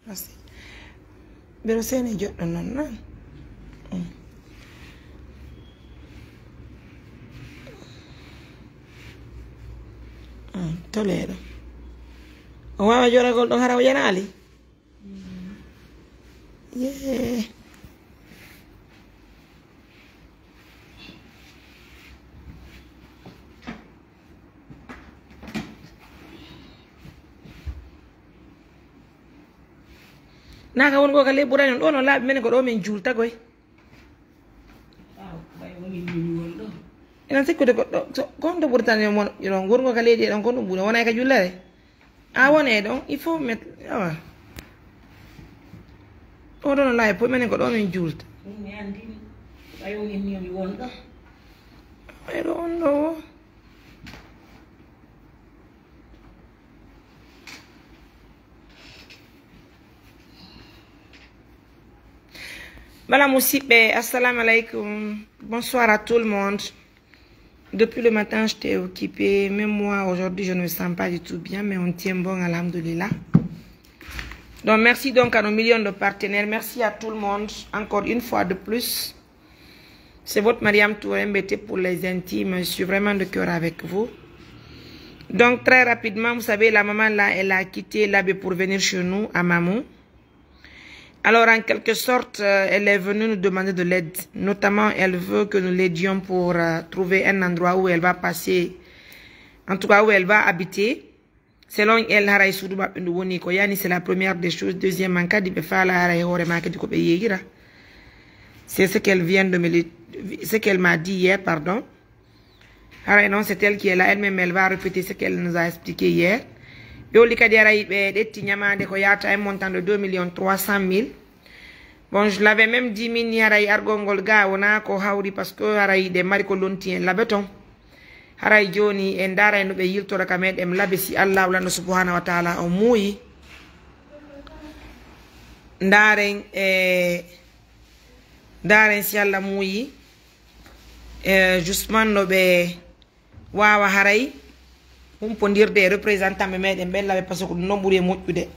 Merci. Bero seni joddo non nan. Toledo. O wawa joragol ɗon hara o yanali? Yeah. Naka won go ka leburani on ɗo no laaɓi men ko ɗo min julta koy. Ina sikkude goɗɗo gonɗo ɓurtani mon ɗon gorgo ka leydi ɗon kon ɗum ɓuuri wonay ka jullere a wone ɗon il faut mettre awa ɗo ɗo no laaɓi po menen ko ɗo min julta ɓayɗo on ɗo Voilà, Moussibé, assalamu alaikum. Bonsoir à tout le monde. Depuis le matin, j'étais occupée. Même moi, aujourd'hui, je ne me sens pas du tout bien, mais on tient bon, alhamdoulilah. Donc, merci donc à nos millions de partenaires. Merci à tout le monde, encore une fois de plus. C'est votre Mariam Touré MBT pour les intimes. Je suis vraiment de cœur avec vous. Donc, très rapidement, vous savez, la maman, là, elle a quitté l'Abbé pour venir chez nous, à Mamou. Alors, en quelque sorte, elle est venue nous demander de l'aide. Notamment, elle veut que nous l'aidions pour trouver un endroit où elle va passer, en tout cas où elle va habiter. Selon elle, c'est la première des choses. Deuxièmement, c'est ce qu'elle vient de me ce qu'elle m'a dit hier, pardon. Non, c'est elle qui est là, elle-même, elle va répéter ce qu'elle nous a expliqué hier. Bon, je l'avais même dit mini haray argongol ga wona ko hawri parce que haray de mari ko lontien labeton haray joni e ndara no be yiltora kamed em labe si Allah wala subhanahu wa ta'ala o muyi ndaren si Allah muyi justement no be wawa haray humpondirde e représentant me meɗen ɓellaɓe par ce que ɗum noon ɓuuri e moƴƴude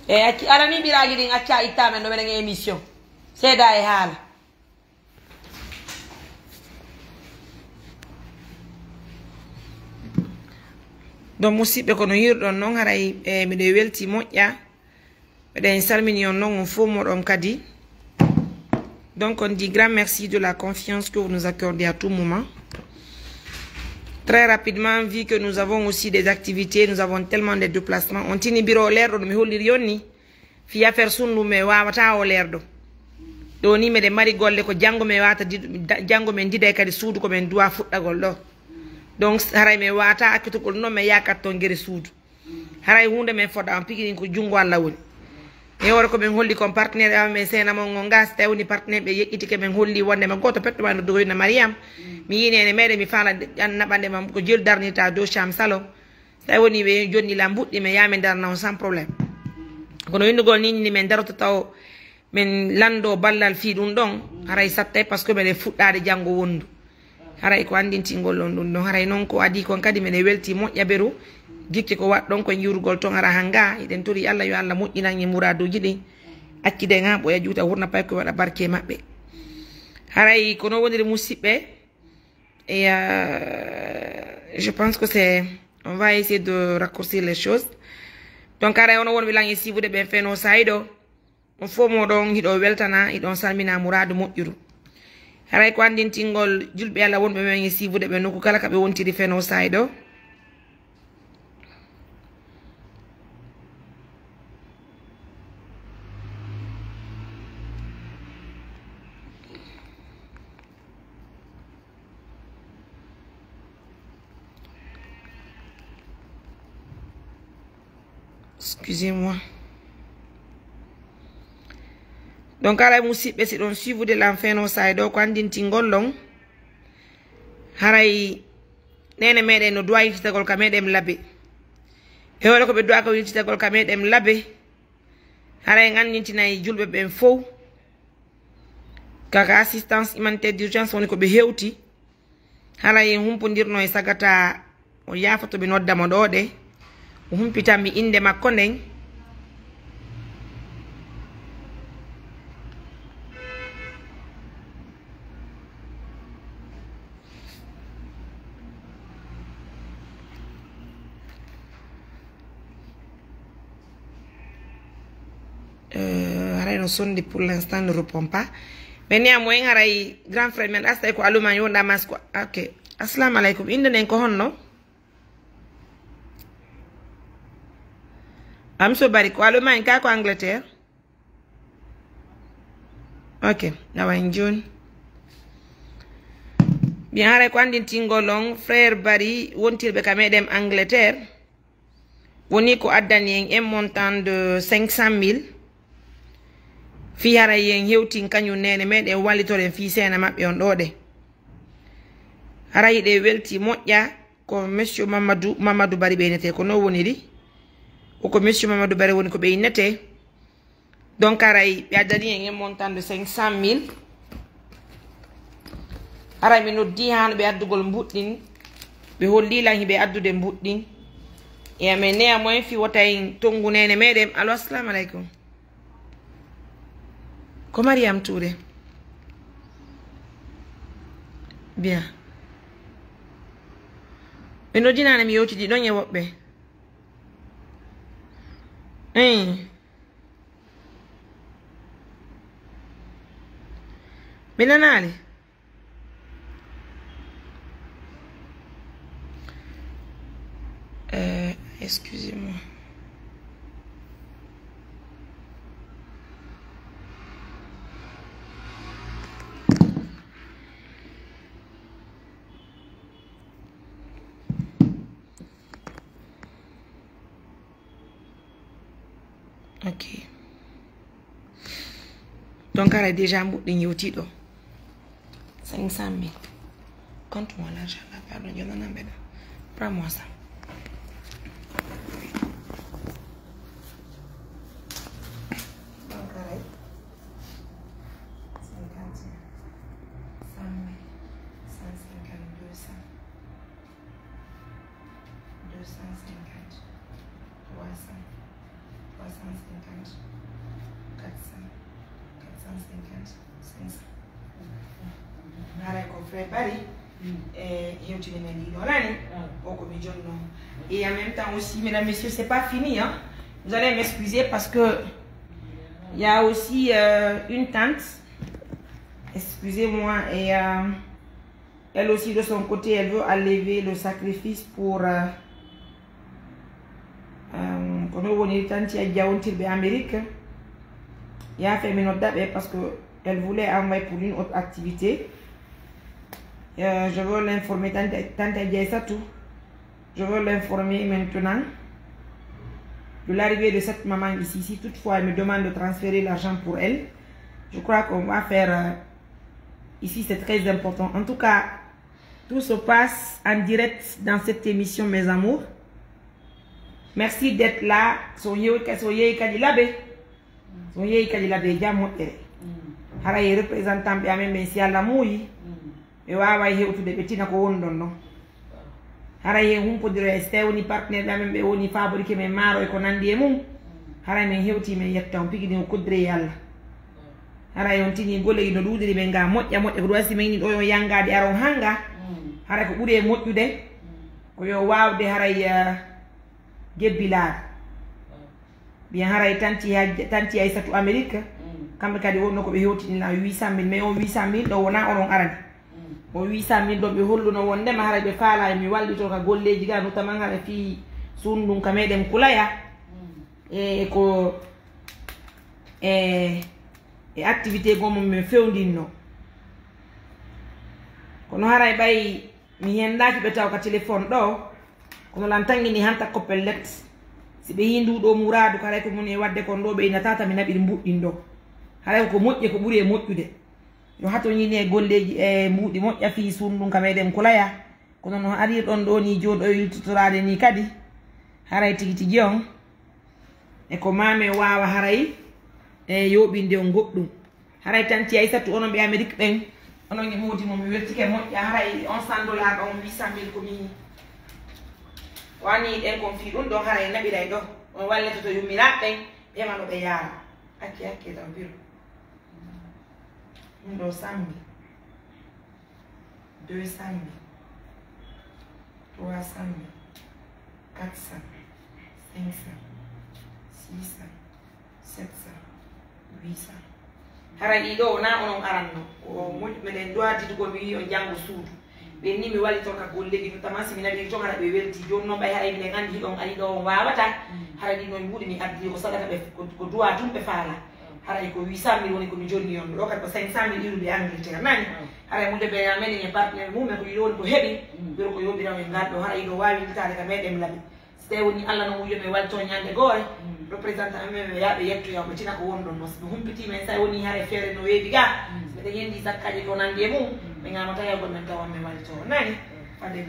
e acci arani ɓiraji ɗin acca ittamen ɗo meɗen e émission seeda e haala donc musidɓe kono yirɗon noon haray miɗo welti moƴƴa. Donc on dit grand merci de la confiance que vous nous accordez à tout moment. Très rapidement, vu que nous avons aussi des activités, nous avons tellement de déplacements. On tini biro lerdo mi hollir yonni fi affaire sunnu me wawata o lerdo. Do ni me de mari golle ko jango me wata jango men dida kadi suudu ko men duwa fuddagol do. Donc haray me wata akkitugol non me yakatto ngere suudu. Haray hunde men foda am pigini ko jungo Allah woni. E wora ko men holli kon partenaire amen sena mo ngas tawni partenaire be yekkitike men holli wonde ma goto petto wando do na Mariam mi yini ene mede mi fala nabande mam ko jël darnita do cham salon tawni be jonni la buddi me yamen darna sans problème kono yindugol ni men daroto taw men lando ballal fi dum don haray satte parce que men fuddade jango wondu haray ko andintingol on dum don haray non ko adi kon kadi men welti mo yaberu gikki ko wat don ko yurugol ton ara hanga iden tori Allah yo Allah moƴƴina ngi muraduji ɗi accide nga boya juuta wurna pay ko waɗa barke maɓɓe haray kono woniri musidɓe et je pense que c'est on va essayer de raccourcir les choses donc haray ono won wilangi sibude ɓen feno sayiɗo on fo moɗon hiɗo weltana hiɗon salmina muradu moƴƴuru haray ko andintingol julɓe Allah wonɓe men sibude ɓe nokku kala kaɓe wontiri feno sayiɗo. Excusez-moi. Donc, à la musique, c'est donc si vous de l'enfer no side, donc on dit tingolong. Haray, nene mede no doit y faire kamedem labe. Et voilà que be doit ko y faire kamedem labe. Haray ngani tina y julbe ben fo. kaka assistance humanitaire d'urgence woni ko ɓe hewti haray en humpodirno e sagata o yafoto ɓe noddamo ɗo de o humpitanmi inde makko nden haray no sonde pour l'instant ne répond pas mais néanmoins haray grand frère men asta ko aluma yonda mas ko ok assalamu alaikum inde nen ko honno am so bari ko aluma en ka ko Angleterre ok nawa en joni bien haray ko andin tingolong frère bari wontirbe ka medem Angleterre woni ko addani en un montant de 500 000 fi hara yen hewtin kanyu nene meden wallitoren fi sena mabbe on do de hara yide welti moƴƴa ko monsieur Mamadou Bari be nete ko no woni di o ko monsieur Mamadou Bari woni ko be nete donc haray be addani en un montant de 500 000 hara mi noddi han be addugol mbuddin be holli lan hibe addude mbuddin e amen néanmoins fi wotay tongu nene meden allo assalamu alaikum ko Mariam Touré bien ɓe noddinane mi yewtidi ɗon e woɓɓe ɓe nanali excusez-moi ok donc elle a déjà mbuɗɗi yewtiɗo 500 000 compte-moi l'argent là pardon je n'en ai pas. Prends-moi ça. Et en même temps aussi, mesdames, messieurs, c'est pas fini. Hein? Vous allez m'excuser parce que il y a aussi une tante. Excusez-moi. Et elle aussi, de son côté, elle veut enlever le sacrifice pour... Amérique. Il a fait mes notes parce qu'elle voulait envoyer pour une autre activité. Je veux l'informer, tante tout. Je veux l'informer maintenant de l'arrivée de cette maman ici. Si toutefois elle me demande de transférer l'argent pour elle, je crois qu'on va faire ici, c'est très important. En tout cas, tout se passe en direct dans cette émission, mes amours. Merci d'être là. Soyez Kadilabe. Soyez Kadilabe. Haraye représentant bien même si à la mouille. Et wawa hewtu de betina ko won don no haraye humpodire ste woni partenaire da men be woni fabrique men maro e ko nandi e mum haray men hewti men yetta on pigini o kudre yalla haray on tini golle no dudiri be nga moƴƴa ko wasi men ni do yo yangade aron hanga haray ko buri e moƴƴude ko yo wawde haray gebbilar bien haray tanti Aissatu Amerique kambe kadi wonno ko be hewti na 800 000 mais on 800 000 do wona onon arani o 800 000 do be holluno wondema hara be faala mi wallito ka golleji ga notamment hara fi sundum ka meden kulaya e ko activité gomo me fewndinno kono hara bay mi hendaki be taw ka téléphone do kono lan tangini hanta ko pellet si be hindu do muradu kala ko mun e wadde kon do be ina tata mi nabi mbuddin do hara ko moƴƴe ko buri e moƴƴude yo hato ñine golleji e mbuɗi moƴƴa fi sundum ka meɗen kulaya kono no ari ɗon ɗo ni joɗo yiltotorade ni kadi haray tigi tigi on e ko mame wawa haray e yoɓinde on goɗɗum haray tanti ay satu onon be Amérique ben onon ngi modi mom weltike moƴƴa haray on $100 on 800 000 ko mi wani en kon fi ɗum ɗo haray naɓiray ɗo on wallete to yummiraɓe ɓen ɓemano ɓe yaara hakke tan biro ɗum ɗo 100 000 200 000 300 000 400 500 600 700 800 hara ɗiɗo na onon aranno ko meɗen doyatiti ko mi wi on janngo suudu ɓe ni mi wali toon ka golleɗi notamment si mi naɓi ton hara ɓe welti joni noon ɓay haray minen andi hiɗon ari ɗo on wawata hara ɗi noon mbuɗi mi addi ko sadaka ɓe ko duwa tum ɓe faala haray ko 800 000 woni komi jonni on ɗo kadi ko 500 000 iruɓe Angleterre nani haray mude ɓe ameni e partenaire mumen ko yiɗo woni ko heeɓi ɓiro ko yoɓiramen e ngarɗo hara yiɗo wawi litade ka meɗen laaɓi so tawi woni Allah noon wiyoɓe walto ñande goore représentant amen ɓe yaaɓe yettoya ɓe tina ko wonɗon noon soɓe humpitima en sa woni haare feere no weeɓi ga so ɓeɗen yendi zakkaji ko nandi e mum ɓe gamata yagol men tawa men walto nani fade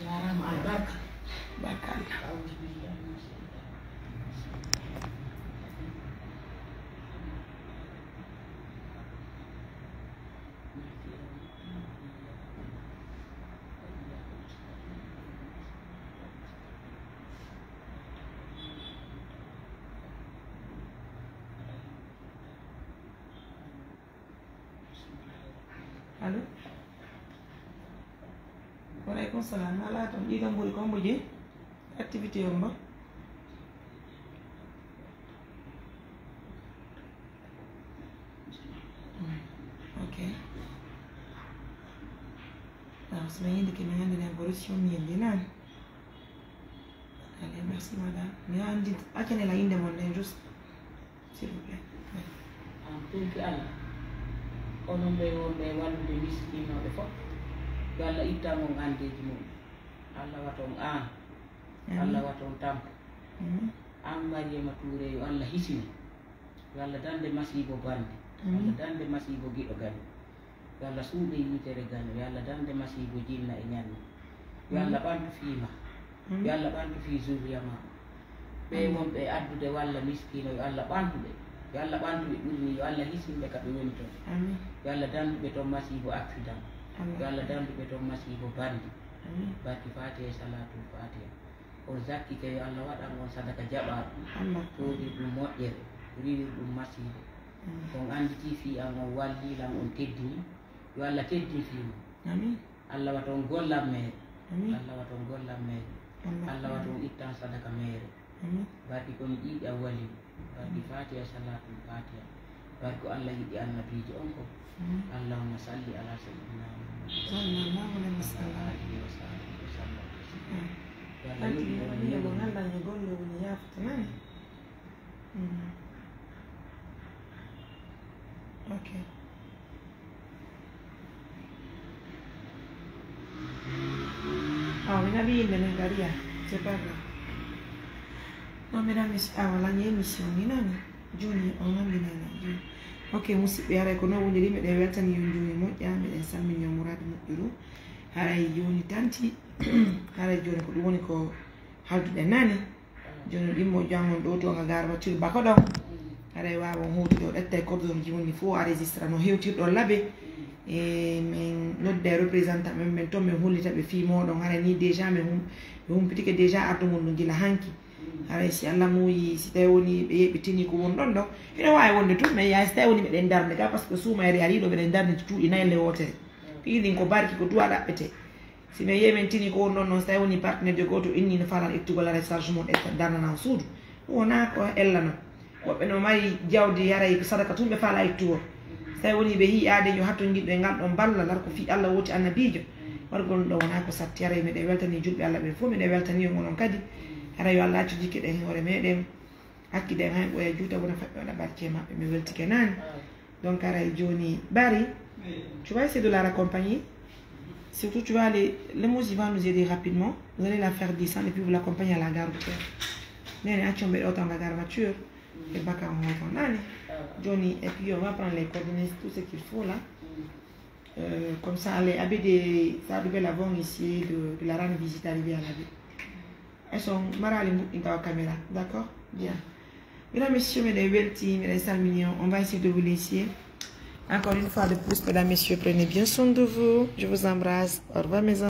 jarama albarka barka allo waleykum salam ala toon ɗiɗon ɓuri ko mboji activité o mba ok somi yindike mi andinen ko retion mi yendi nani allez merci madame mi andi accanela inde mon nden juste s'il vous plaît tunki Allah onon ɓe wonɓe wallude miskinoɓe fof yo Allah ittamo andeji mum Allah waton an Allah waton tampo an Mariama Touré yo Allah hisini yo Allah dande masibo bande yo Allah dande masibo giɗo gane yo Allah suuɗe yitere gane yo Allah dande masibo jinna e ñanni yo Allah ɓantu fiima yo Allah ɓantu fi zuriyama ɓe wonɓe addude walla miskino yo Allah ɓantuɓe yo Allah ɓantuɓe ɓurni yo Allah hisinɓe ka ɓe woni toon yo Allah danduɓe toon masibo accident yo Allah danduɓe toon masibo bandi barki fatiha salatul fatiha on zakkike yo Allah waɗan on sadaka jaɓaɗum toɗir ɗum moƴƴere riwir ɗum masibo on anditi fi an on wallilan on teddini yo Allah teddi fima Allah wata on gollam mere Allah wata on gollam mere Allah wata on ittan sadaka mere barki komi ƴiiɗi a wali barki fatiha salatul fatiha barko Allah yiɗi annabijo on ko Allahumma salli ala sayyidina sallallahu alaihi wasallam okay. Oh, mi in Bulgaria, c'est pas grave. Non, mesdames, messieurs, la émission, Juni, on a mis ok, musidɓe haray ko noon woniri miɗen weltani yo joni moƴƴa miɗen salmini mourade moƴƴuru haray joni tanti haray joni ko ɗum woni ko halduɗen nane joni ɗimmo jangon ɗo to ga gar voiture bako ɗon haray wawon huwtude o ɗetta e cordon ji woni fo a registra no hewtirɗon laaɓe e min nodde représentant men men toon min hollitaɓe fi moɗon haray ni déjà mi humpitike déjà ardugol no gila hanki haray si Allah muuyi si tawi woni ɓe yeɓitini ko won ɗon ɗo ene wawi wonde tun mais yahay so tawi woni meɗen darde ga par ce que suumayre ariɗo meɗen darde cuuɗi nayle wotere piɗin ko barki ko duwa ɗaɓɓete si min yemin tini ko won ɗon noon so tawi woni partenaire de goto inni no falan ettugol ara charge mon etta darnana suudu ɗum wona ko ella non woɓɓe no mari jawdi haray sadaka tun ɓe faala ettugol so tawi woni ɓe yiiade yo hatto jiɗɗo e ngal ɗon balla lar ko fi Allah woti annabijo wargol ɗo wona ko satti haray miɗen weltani julɓe Allah ɓen fof miɗen weltani yo onon kadi hara yo Allah accu jikke ɗen hoore meɗen hakkiɗen han ɓoya juuta wona faɓɓe waɗa barke maɓɓe mi weltike nani donc haray joni Barry tu vas essayer de la raccompagner surtout tu vas aller le Mouzi va nous aider rapidement vous allez la faire descendre et puis vous l'accompagnez à la gare routière nene accon ɓe ɗo tan la gare voiture Et baka on va prendre. Johnny, et puis on va prendre les coordonnées, tout ce qu'il faut là. Comme ça, les habits ça devait l'avoir ici de la rendre visite arrivée à la vie. Elles sont marales dans la caméra, d'accord? Bien. Mesdames, messieurs, mes belles teams, mes salles mignons, on va essayer de vous laisser. Encore une fois de plus, mesdames, messieurs, prenez bien soin de vous. Je vous embrasse. Au revoir, mes amis.